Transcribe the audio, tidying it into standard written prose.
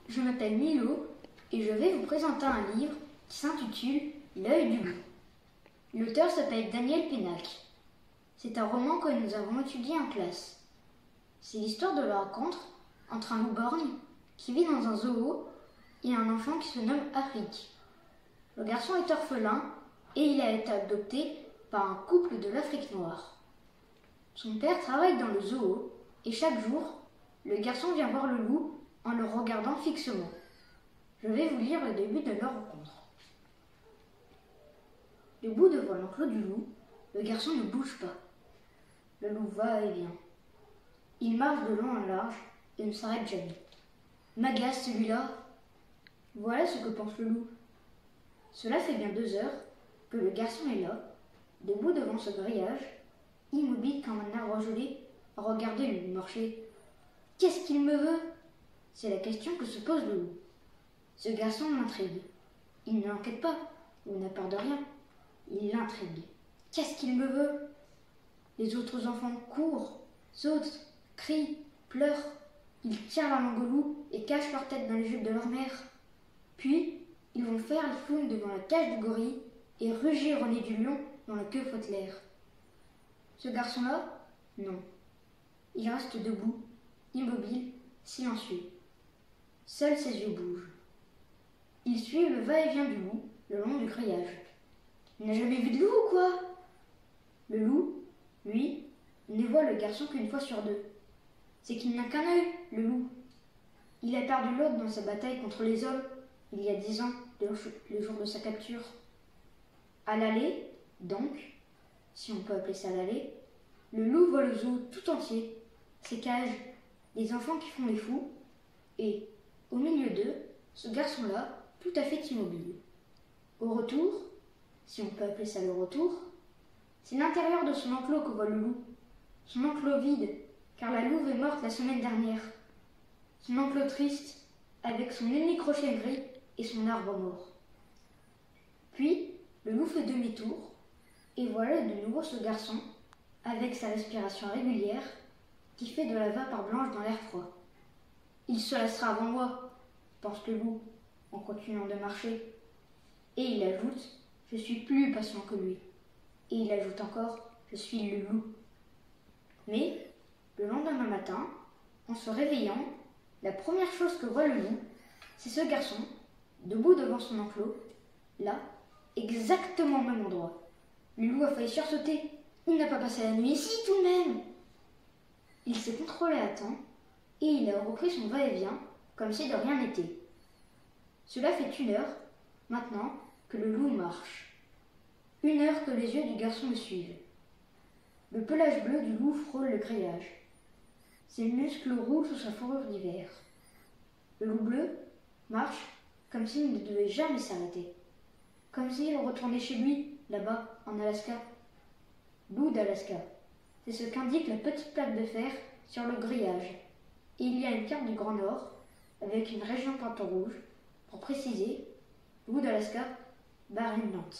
Je m'appelle Milo et je vais vous présenter un livre qui s'intitule L'œil du loup. L'auteur s'appelle Daniel Pénac. C'est un roman que nous avons étudié en classe. C'est l'histoire de la rencontre entre un loup-borgne qui vit dans un zoo et un enfant qui se nomme Afrique. Le garçon est orphelin et il a été adopté par un couple de l'Afrique noire. Son père travaille dans le zoo et chaque jour, le garçon vient voir le loup en le regardant fixement. Je vais vous lire le début de leur rencontre. Debout devant l'enclos du loup, le garçon ne bouge pas. Le loup va et vient. Il marche de long en large et ne s'arrête jamais. M'agace celui-là. Voilà ce que pense le loup. Cela fait bien 2 heures que le garçon est là, debout devant ce grillage, immobile comme un arbre gelé, à regarder le loup marcher. Qu'est-ce qu'il me veut? C'est la question que se pose le loup. Ce garçon l'intrigue. Il ne l'enquête pas, ou n'a peur de rien. Il l'intrigue. Qu'est-ce qu'il me veut? Les autres enfants courent, sautent, crient, pleurent. Ils tirent la langue au loup et cachent leur tête dans les jupes de leur mère. Puis, ils vont faire les clowns devant la cage du gorille et rugir au nez du lion dont la queue frotte l'air. Ce garçon-là, non. Il reste debout, immobile, silencieux. Seuls ses yeux bougent. Il suit le va-et-vient du loup le long du grillage. Il n'a jamais vu de loup ou quoi? Le loup, lui, ne voit le garçon qu'une fois sur 2. C'est qu'il n'a qu'un œil, le loup. Il a perdu l'autre dans sa bataille contre les hommes, il y a 10 ans, le jour de sa capture. À l'allée, donc, si on peut appeler ça l'allée, le loup voit le zoo tout entier, ses cages, les enfants qui font les fous, et, au milieu d'eux, ce garçon-là, tout à fait immobile. Au retour, si on peut appeler ça le retour, c'est l'intérieur de son enclos que voit le loup. Son enclos vide, car la louve est morte la semaine dernière. Son enclos triste, avec son unique rocher gris et son arbre mort. Puis, le loup fait demi-tour, et voilà de nouveau ce garçon, avec sa respiration régulière, qui fait de la vapeur blanche dans l'air froid. Il se lassera avant moi, pense le loup, en continuant de marcher. Et il ajoute, je suis plus patient que lui. Et il ajoute encore, je suis le loup. Mais, le lendemain matin, en se réveillant, la première chose que voit le loup, c'est ce garçon, debout devant son enclos, là, exactement au même endroit. Le loup a failli sursauter. Il n'a pas passé la nuit ici tout de même. Il s'est contrôlé à temps et il a repris son va-et-vient comme si de rien n'était. Cela fait 1 heure, maintenant, que le loup marche. 1 heure que les yeux du garçon le suivent. Le pelage bleu du loup frôle le grillage. Ses muscles roulent sous sa fourrure d'hiver. Le loup bleu marche comme s'il ne devait jamais s'arrêter. Comme s'il retournait chez lui, là-bas, en Alaska. Loup d'Alaska. C'est ce qu'indique la petite plaque de fer sur le grillage. Et il y a une carte du Grand Nord, avec une région peinte en rouge, pour préciser, Loup d'Alaska, Greenland.